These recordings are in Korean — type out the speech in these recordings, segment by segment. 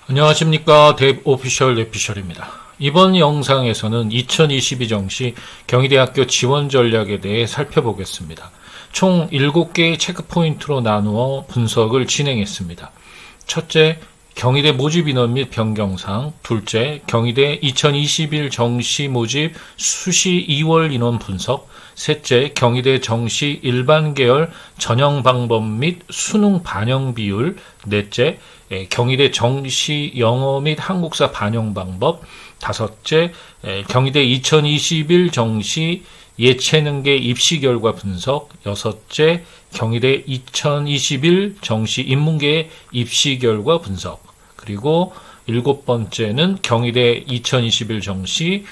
안녕하십니까. 데이브 오피셜입니다. 이번 영상에서는 2022 정시 경희대학교 지원 전략에 대해 살펴보겠습니다. 총 7개의 체크포인트로 나누어 분석을 진행했습니다. 첫째, 경희대 모집 인원 및 변경사항. 둘째, 경희대 2021 정시 모집 수시 2월 인원 분석. 셋째, 경희대 정시 일반 계열 전형 방법 및 수능 반영 비율. 넷째, 경희대 정시 영어 및 한국사 반영 방법. 다섯째, 경희대 2021 정시 예체능계 입시 결과 분석. 여섯째, 경희대 2021 정시 인문계 입시 결과 분석. 그리고 일곱 번째는 경희대 2021 정시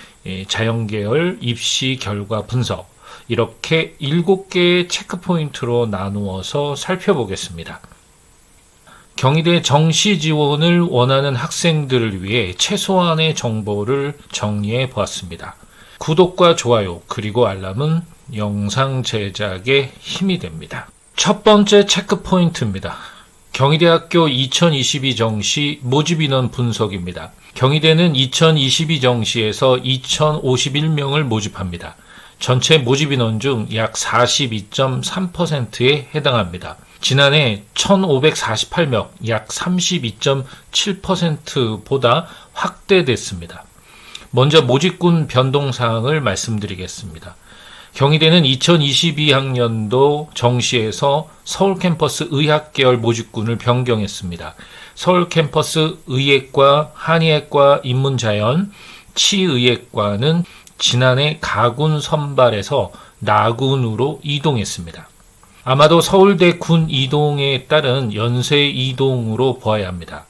자연계열 입시 결과 분석. 이렇게 7개의 체크포인트로 나누어서 살펴보겠습니다. 경희대 정시 지원을 원하는 학생들을 위해 최소한의 정보를 정리해 보았습니다. 구독과 좋아요 그리고 알람은 영상 제작에 힘이 됩니다. 첫 번째 체크포인트입니다. 경희대학교 2022 정시 모집인원 분석입니다. 경희대는 2022 정시에서 2051명을 모집합니다. 전체 모집인원 중 약 42.3%에 해당합니다. 지난해 1548명, 약 32.7%보다 확대됐습니다. 먼저 모집군 변동사항을 말씀드리겠습니다. 경희대는 2022학년도 정시에서 서울 캠퍼스 의학계열 모집군을 변경했습니다. 서울 캠퍼스 의예과, 한의예과, 인문자연, 치의예과는 지난해 가군 선발에서 나군으로 이동했습니다. 아마도 서울대 군 이동에 따른 연세 이동으로 보아야 합니다.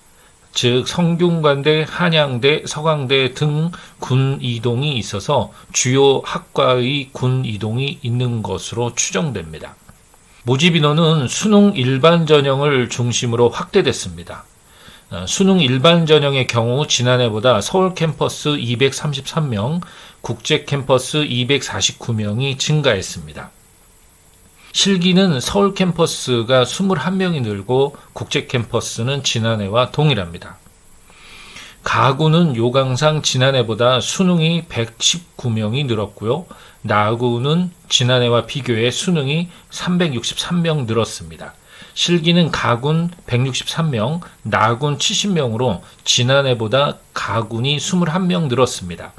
즉 성균관대, 한양대, 서강대 등 군 이동이 있어서 주요 학과의 군 이동이 있는 것으로 추정됩니다. 모집 인원은 수능 일반 전형을 중심으로 확대됐습니다. 수능 일반 전형의 경우 지난해보다 서울 캠퍼스 233명, 국제 캠퍼스 249명이 증가했습니다. 실기는 서울 캠퍼스가 21명이 늘고 국제 캠퍼스는 지난해와 동일합니다. 가구는 요강상 지난해보다 수능이 119명이 늘었고요. 나구는 지난해와 비교해 수능이 363명 늘었습니다. 실기는 가군 163명, 나군 70명으로 지난해보다 가군이 21명 늘었습니다.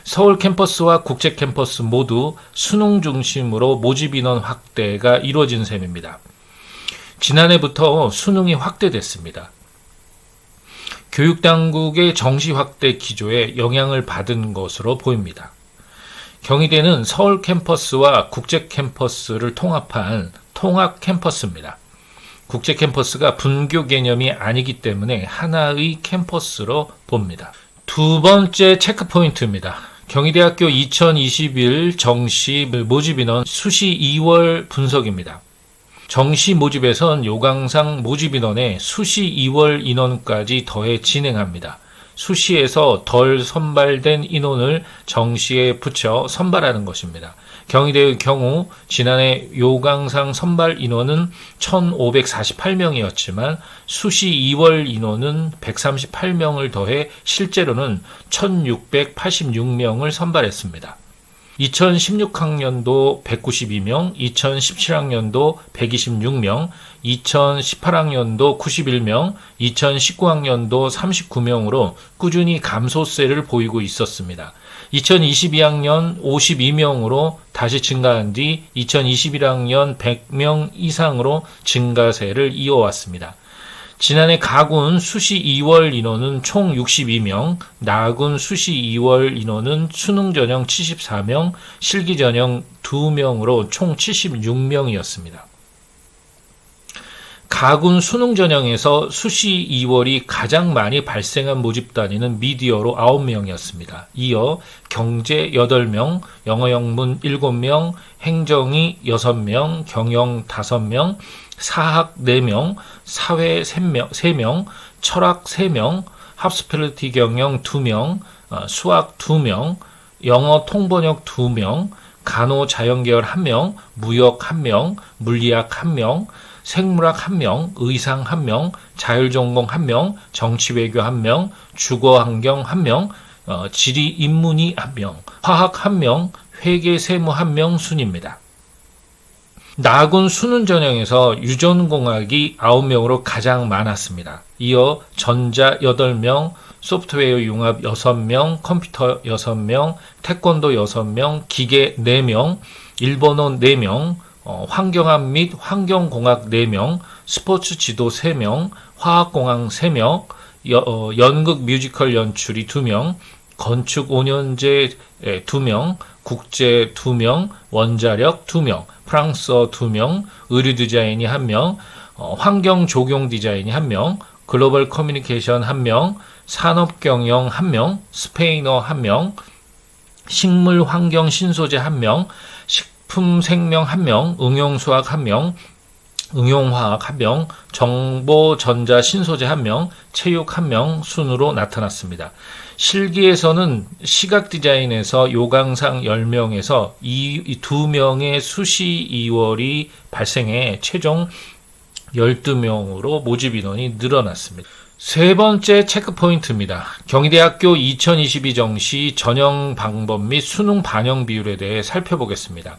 서울 캠퍼스와 국제 캠퍼스 모두 수능 중심으로 모집 인원 확대가 이루어진 셈입니다. 지난해부터 수능이 확대됐습니다. 교육당국의 정시 확대 기조에 영향을 받은 것으로 보입니다. 경희대는 서울 캠퍼스와 국제 캠퍼스를 통합한 통합 캠퍼스입니다. 국제 캠퍼스가 분교 개념이 아니기 때문에 하나의 캠퍼스로 봅니다. 두 번째 체크포인트입니다. 경희대학교 2021 정시 모집 인원 수시 2월 분석입니다. 정시 모집에선 요강상 모집 인원에 수시 2월 인원까지 더해 진행합니다. 수시에서 덜 선발된 인원을 정시에 붙여 선발하는 것입니다. 경희대의 경우 지난해 요강상 선발 인원은 1548명이었지만 수시 2월 인원은 138명을 더해 실제로는 1686명을 선발했습니다. 2016학년도 192명, 2017학년도 126명, 2018학년도 91명, 2019학년도 39명으로 꾸준히 감소세를 보이고 있었습니다. 2022학년 52명으로 다시 증가한 뒤 2021학년 100명 이상으로 증가세를 이어왔습니다. 지난해 가군 수시 2월 인원은 총 62명, 나군 수시 2월 인원은 수능 전형 74명, 실기 전형 2명으로 총 76명이었습니다. 가군 수능 전형에서 수시 2월이 가장 많이 발생한 모집 단위는 미디어로 9명이었습니다. 이어 경제 8명, 영어 영문 7명, 행정이 6명, 경영 5명, 사학 4명, 사회 3명, 철학 3명, 합스펠리티 경영 2명, 수학 2명, 영어 통번역 2명, 간호 자연계열 1명, 무역 1명, 물리학 1명, 생물학 1명, 의상 1명, 자율전공 1명, 정치외교 1명, 주거환경 1명, 지리인문이 1명, 화학 1명, 회계세무 1명 순입니다. 나군 수능 전형에서 유전공학이 9명으로 가장 많았습니다. 이어 전자 8명, 소프트웨어 융합 6명, 컴퓨터 6명, 태권도 6명, 기계 4명, 일본어 4명, 환경학 및 환경공학 4명, 스포츠 지도 3명, 화학공학 3명, 연극 뮤지컬 연출이 2명, 건축 5년제 2명, 국제 2명, 원자력 2명, 프랑스어 2명, 의류 디자인이 1명, 환경 조경 디자인이 1명, 글로벌 커뮤니케이션 1명, 산업경영 1명, 스페인어 1명, 식물 환경 신소재 1명, 식품 생명 1명, 응용수학 1명, 응용화학 1명, 정보전자 신소재 1명, 체육 1명 순으로 나타났습니다. 실기에서는 시각 디자인에서 요강상 10명에서 2명의 수시 2월이 발생해 최종 12명으로 모집 인원이 늘어났습니다. 세 번째 체크포인트입니다. 경희대학교 2022 정시 전형 방법 및 수능 반영 비율에 대해 살펴보겠습니다.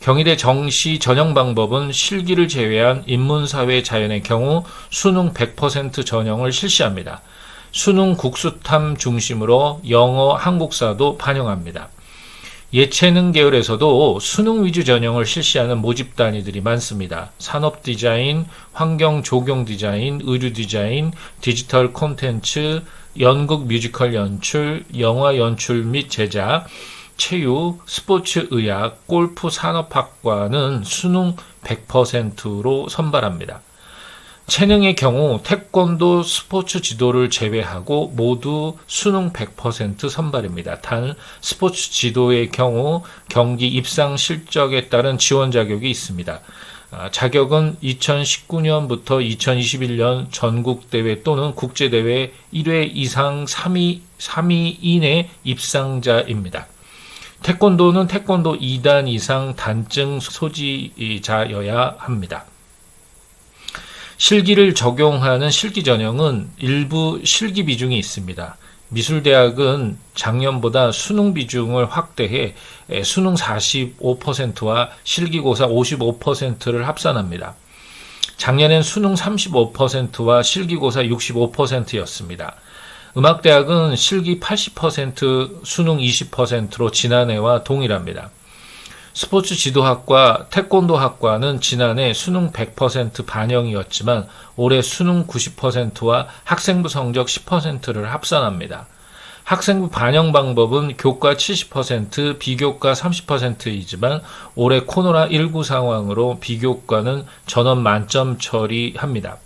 경희대 정시 전형 방법은 실기를 제외한 인문사회 자연의 경우 수능 100% 전형을 실시합니다. 수능 국수탐 중심으로 영어, 한국사도 반영합니다. 예체능 계열에서도 수능 위주 전형을 실시하는 모집 단위들이 많습니다. 산업 디자인, 환경 조경 디자인, 의류 디자인, 디지털 콘텐츠, 연극 뮤지컬 연출, 영화 연출 및 제작, 체육, 스포츠 의학, 골프 산업학과는 수능 100%로 선발합니다. 체능의 경우 태권도 스포츠 지도를 제외하고 모두 수능 100% 선발입니다. 단 스포츠 지도의 경우 경기 입상 실적에 따른 지원 자격이 있습니다. 자격은 2019년부터 2021년 전국대회 또는 국제대회 1회 이상 3위 이내 입상자입니다. 태권도는 태권도 2단 이상 단증 소지자여야 합니다. 실기를 적용하는 실기 전형은 일부 실기 비중이 있습니다. 미술대학은 작년보다 수능 비중을 확대해 수능 45%와 실기고사 55%를 합산합니다. 작년엔 수능 35%와 실기고사 65%였습니다. 음악대학은 실기 80%, 수능 20%로 지난해와 동일합니다. 스포츠 지도학과, 태권도학과는 지난해 수능 100% 반영이었지만 올해 수능 90%와 학생부 성적 10%를 합산합니다. 학생부 반영 방법은 교과 70%, 비교과 30%이지만 올해 코로나19 상황으로 비교과는 전원 만점 처리합니다.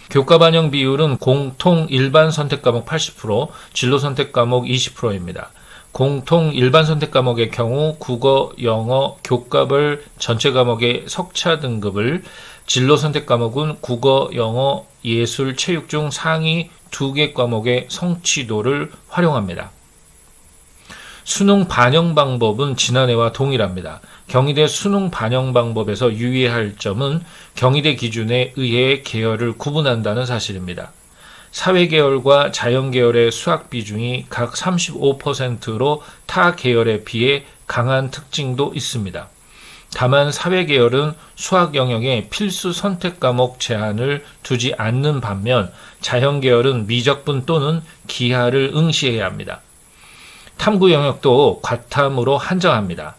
교과 반영 비율은 공통 일반 선택 과목 80%, 진로 선택 과목 20%입니다. 공통 일반 선택 과목의 경우 국어, 영어, 교과별 전체 과목의 석차 등급을, 진로 선택 과목은 국어, 영어, 예술, 체육 중 상위 2개 과목의 성취도를 활용합니다. 수능 반영 방법은 지난해와 동일합니다. 경희대 수능 반영 방법에서 유의할 점은 경희대 기준에 의해 계열을 구분한다는 사실입니다. 사회계열과 자연계열의 수학 비중이 각 35%로 타 계열에 비해 강한 특징도 있습니다. 다만 사회계열은 수학 영역에 필수 선택 과목 제한을 두지 않는 반면 자연계열은 미적분 또는 기하를 응시해야 합니다. 탐구 영역도 과탐으로 한정합니다.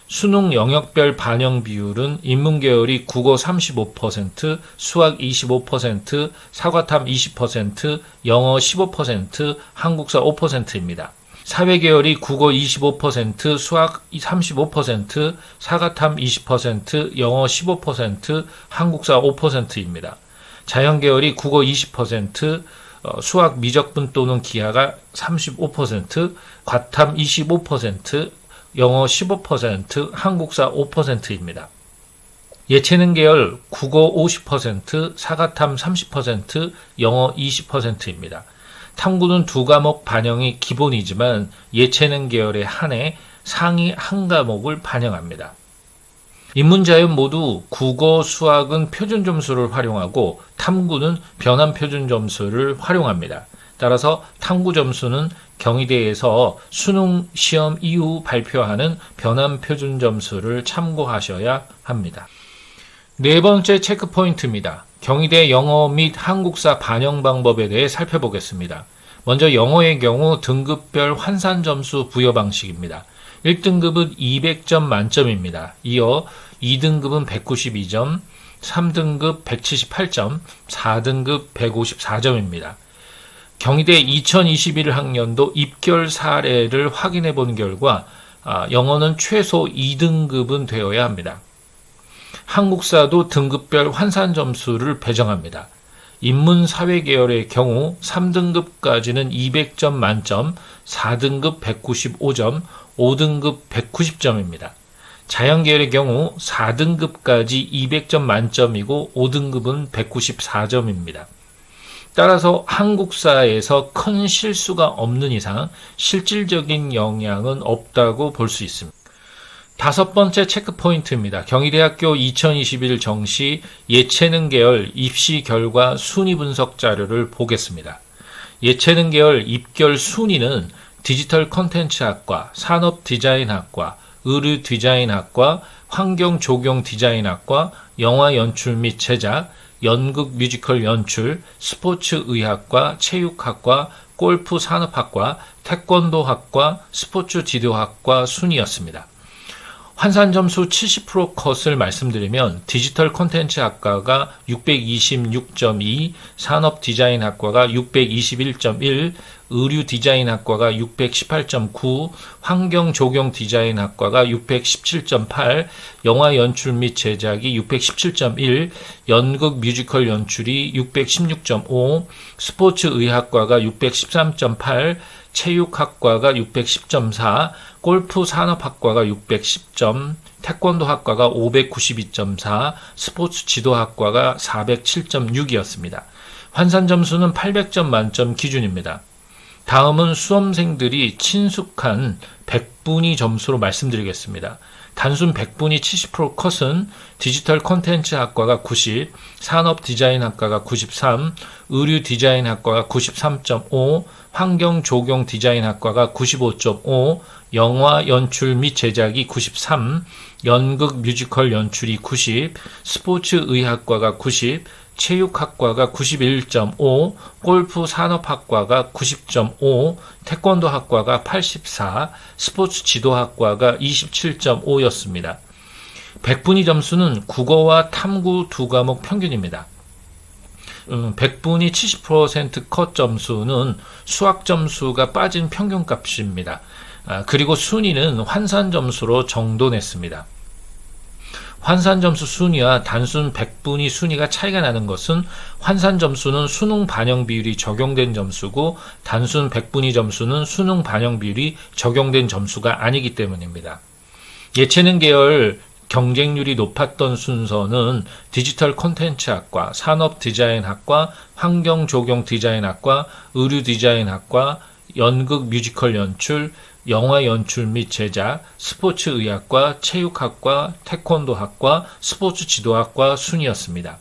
수능 영역별 반영 비율은 인문계열이 국어 35%, 수학 25%, 사과탐 20%, 영어 15%, 한국사 5%입니다. 사회계열이 국어 25%, 수학 35%, 사과탐 20%, 영어 15%, 한국사 5%입니다. 자연계열이 국어 20%, 수학 미적분 또는 기하가 35%, 과탐 25%, 영어 15%, 한국사 5%입니다. 예체능 계열 국어 50%, 사과탐 30%, 영어 20%입니다. 탐구는 2과목 반영이 기본이지만 예체능 계열에 한해 상위 1과목을 반영합니다. 인문자연 모두 국어, 수학은 표준 점수를 활용하고 탐구는 변환 표준 점수를 활용합니다. 따라서 탐구 점수는 경희대에서 수능 시험 이후 발표하는 변환 표준 점수를 참고하셔야 합니다. 네 번째 체크 포인트입니다. 경희대 영어 및 한국사 반영 방법에 대해 살펴보겠습니다. 먼저 영어의 경우 등급별 환산 점수 부여 방식입니다. 1등급은 200점 만점입니다. 이어 2등급은 192점, 3등급 178점, 4등급 154점입니다. 경희대 2021 학년도 입결 사례를 확인해 본 결과 영어는 최소 2등급은 되어야 합니다. 한국사도 등급별 환산 점수를 배정합니다. 인문사회계열의 경우 3등급까지는 200점 만점, 4등급 195점, 5등급 190점입니다. 자연계열의 경우 4등급까지 200점 만점이고 5등급은 194점입니다. 따라서 한국사에서 큰 실수가 없는 이상 실질적인 영향은 없다고 볼 수 있습니다. 다섯 번째 체크 포인트입니다. 경희대학교 2021 정시 예체능 계열 입시 결과 순위 분석 자료를 보겠습니다. 예체능 계열 입결 순위는 디지털 콘텐츠학과, 산업디자인학과, 의류디자인학과, 환경조경디자인학과, 영화연출 및 제작, 연극 뮤지컬 연출, 스포츠의학과, 체육학과, 골프산업학과, 태권도학과, 스포츠지도학과 순이었습니다. 환산점수 70% 컷을 말씀드리면 디지털 콘텐츠 학과가 626.2, 산업디자인학과가 621.1, 의류디자인학과가 618.9, 환경조경디자인학과가 617.8, 영화연출 및 제작이 617.1, 연극 뮤지컬 연출이 616.5, 스포츠의학과가 613.8, 체육학과가 610.4, 골프산업학과가 610점, 태권도학과가 592.4, 스포츠지도학과가 407.6이었습니다. 환산점수는 800점 만점 기준입니다. 다음은 수험생들이 친숙한 100분위 점수로 말씀드리겠습니다. 단순 100분위 70% 컷은 디지털 콘텐츠 학과가 90, 산업디자인학과가 93, 의류디자인학과가 93.5, 환경조경디자인학과가 95.5, 영화 연출 및 제작이 93, 연극 뮤지컬 연출이 90, 스포츠의학과가 90, 체육학과가 91.5, 골프산업학과가 90.5, 태권도학과가 84, 스포츠지도학과가 27.5였습니다. 100분위 점수는 국어와 탐구 두 과목 평균입니다. 100분위 70% 컷 점수는 수학 점수가 빠진 평균값입니다. 그리고 순위는 환산 점수로 정돈했습니다. 환산 점수 순위와 단순 100분위 순위가 차이가 나는 것은 환산 점수는 수능 반영 비율이 적용된 점수고 단순 100분위 점수는 수능 반영 비율이 적용된 점수가 아니기 때문입니다. 예체능 계열 경쟁률이 높았던 순서는 디지털 콘텐츠학과, 산업디자인학과, 환경조경디자인학과, 의류디자인학과, 연극 뮤지컬 연출, 영화 연출 및 제작, 스포츠의학과, 체육학과, 태권도학과, 스포츠지도학과 순이었습니다.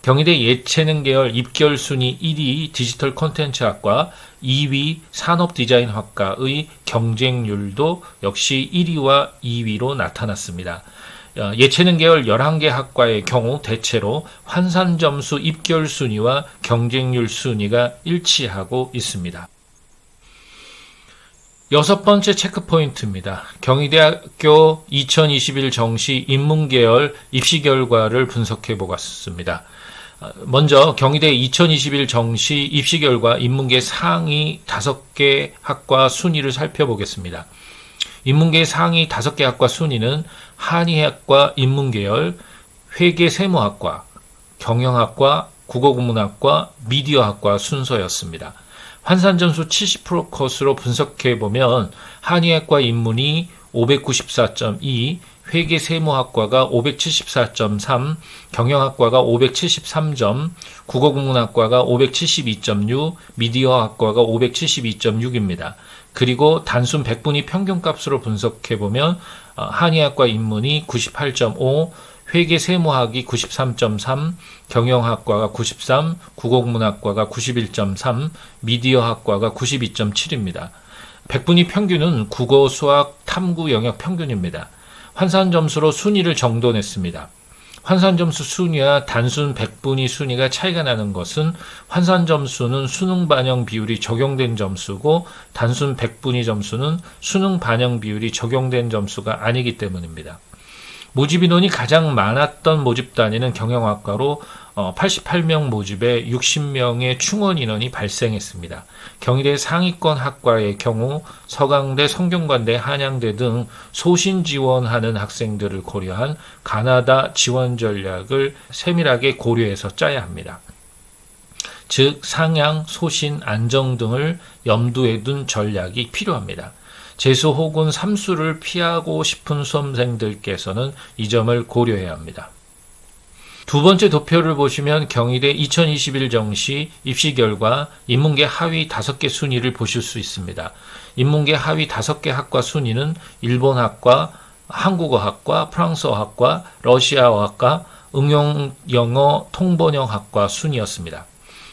경희대 예체능 계열 입결 순위 1위 디지털 콘텐츠학과, 2위 산업디자인학과의 경쟁률도 역시 1위와 2위로 나타났습니다. 예체능 계열 11개 학과의 경우 대체로 환산점수 입결 순위와 경쟁률 순위가 일치하고 있습니다. 여섯 번째 체크 포인트입니다. 경희대학교 2021 정시 인문계열 입시 결과를 분석해 보겠습니다. 먼저 경희대 2021 정시 입시 결과 인문계 상위 5개 학과 순위를 살펴보겠습니다. 인문계 상위 5개 학과 순위는 한의학과 인문계열, 회계세무학과, 경영학과, 국어국문학과, 미디어학과 순서였습니다. 환산점수 70% 컷으로 분석해보면 한의학과 인문이 594.2, 회계세무학과가 574.3, 경영학과가 573점, 국어국문학과가 572.6, 미디어학과가 572.6입니다. 그리고 단순 백분위 평균값으로 분석해보면 한의학과 인문이 98.5, 회계세무학이 93.3, 경영학과가 93, 국어국문학과가 91.3, 미디어학과가 92.7입니다. 백분위 평균은 국어, 수학, 탐구 영역 평균입니다. 환산점수로 순위를 정돈했습니다. 환산점수 순위와 단순 백분위 순위가 차이가 나는 것은 환산점수는 수능 반영 비율이 적용된 점수고 단순 백분위 점수는 수능 반영 비율이 적용된 점수가 아니기 때문입니다. 모집 인원이 가장 많았던 모집 단위는 경영학과로 88명 모집에 60명의 충원 인원이 발생했습니다. 경희대 상위권 학과의 경우 서강대, 성균관대, 한양대 등 소신 지원하는 학생들을 고려한 가나다 지원 전략을 세밀하게 고려해서 짜야 합니다. 즉 상향, 소신, 안정 등을 염두에 둔 전략이 필요합니다. 재수 혹은 삼수를 피하고 싶은 수험생들께서는 이 점을 고려해야 합니다. 두 번째 도표를 보시면 경희대 2021 정시 입시 결과 인문계 하위 5개 순위를 보실 수 있습니다. 인문계 하위 5개 학과 순위는 일본학과, 한국어학과, 프랑스어학과, 러시아어학과, 응용영어 통번역학과 순이었습니다.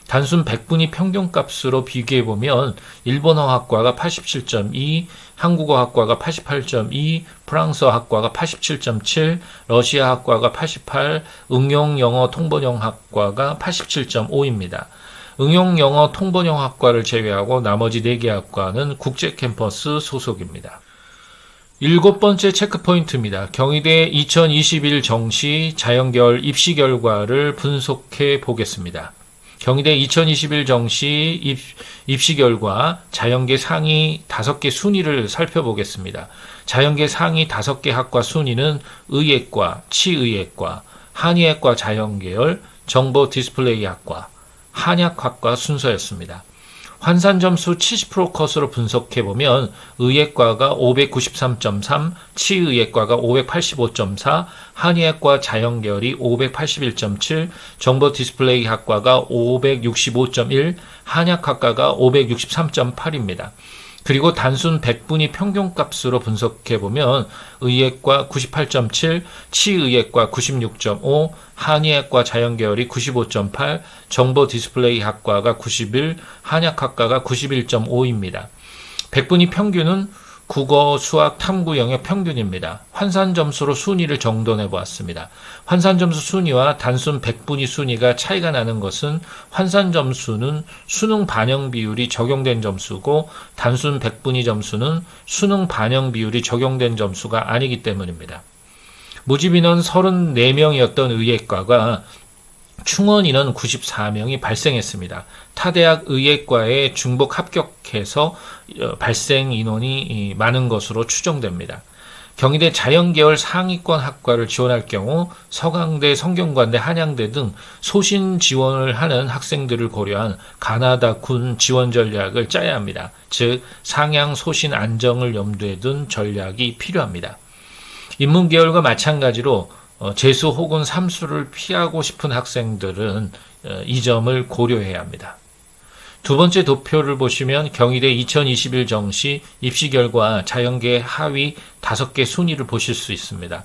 단순 백분위 평균값으로 비교해보면 일본어학과가 87.2, 한국어학과가 88.2, 프랑스어학과가 87.7, 러시아학과가 88, 응용영어 통번역학과가 87.5입니다. 응용영어 통번역학과를 제외하고 나머지 4개 학과는 국제캠퍼스 소속입니다. 7번째 체크포인트입니다. 경희대 2021 정시 자연계열 입시 결과를 분석해 보겠습니다. 경희대 2021 정시 입시 결과 자연계 상위 5개 순위를 살펴보겠습니다. 자연계 상위 5개 학과 순위는 의예과, 치의예과, 한의예과 자연계열, 정보 디스플레이학과, 한약학과 순서였습니다. 환산점수 70% 컷으로 분석해보면 의예과가 593.3, 치의예과가 585.4, 한의예과 자연계열이 581.7, 정보 디스플레이 학과가 565.1, 한약학과가 563.8입니다. 그리고 단순 백분위 평균값으로 분석해보면 의예과 98.7, 치의예과 96.5, 한의예과 자연계열이 95.8, 정보 디스플레이 학과가 91, 한약학과가 91.5입니다. 백분위 평균은 국어, 수학, 탐구 영역 평균입니다. 환산점수로 순위를 정돈해 보았습니다. 환산점수 순위와 단순 백분위 순위가 차이가 나는 것은 환산점수는 수능 반영 비율이 적용된 점수고 단순 백분위 점수는 수능 반영 비율이 적용된 점수가 아니기 때문입니다. 모집 인원 34명이었던 의예과가 충원 인원 94명이 발생했습니다. 타대학 의예과에 중복 합격해서 발생 인원이 많은 것으로 추정됩니다. 경희대 자연계열 상위권 학과를 지원할 경우 서강대, 성균관대, 한양대 등 소신 지원을 하는 학생들을 고려한 가나다군 지원 전략을 짜야 합니다. 즉 상향, 소신, 안정을 염두에 둔 전략이 필요합니다. 인문계열과 마찬가지로 재수 혹은 삼수를 피하고 싶은 학생들은 이 점을 고려해야 합니다. 두 번째 도표를 보시면 경희대 2021 정시 입시 결과 자연계 하위 5개 순위를 보실 수 있습니다.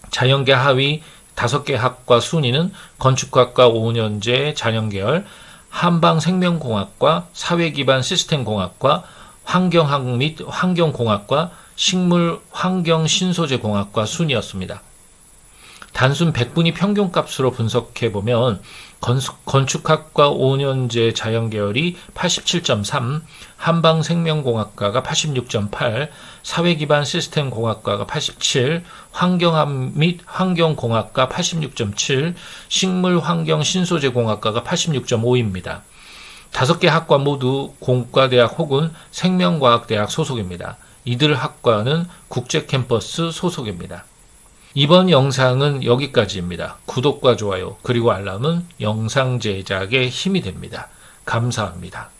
자연계 하위 5개 학과 순위는 건축학과 5년제 자연계열, 한방생명공학과, 사회기반 시스템공학과, 환경학 및 환경공학과, 식물 환경신소재공학과 순이었습니다. 단순 백분위 평균값으로 분석해보면 건축학과 5년제 자연계열이 87.3, 한방생명공학과가 86.8, 사회기반 시스템공학과가 87, 환경학 및 환경공학과 86.7, 식물환경신소재공학과가 86.5입니다. 5개 학과 모두 공과대학 혹은 생명과학대학 소속입니다. 이들 학과는 국제캠퍼스 소속입니다. 이번 영상은 여기까지입니다. 구독과 좋아요 그리고 알람은 영상 제작에 힘이 됩니다. 감사합니다.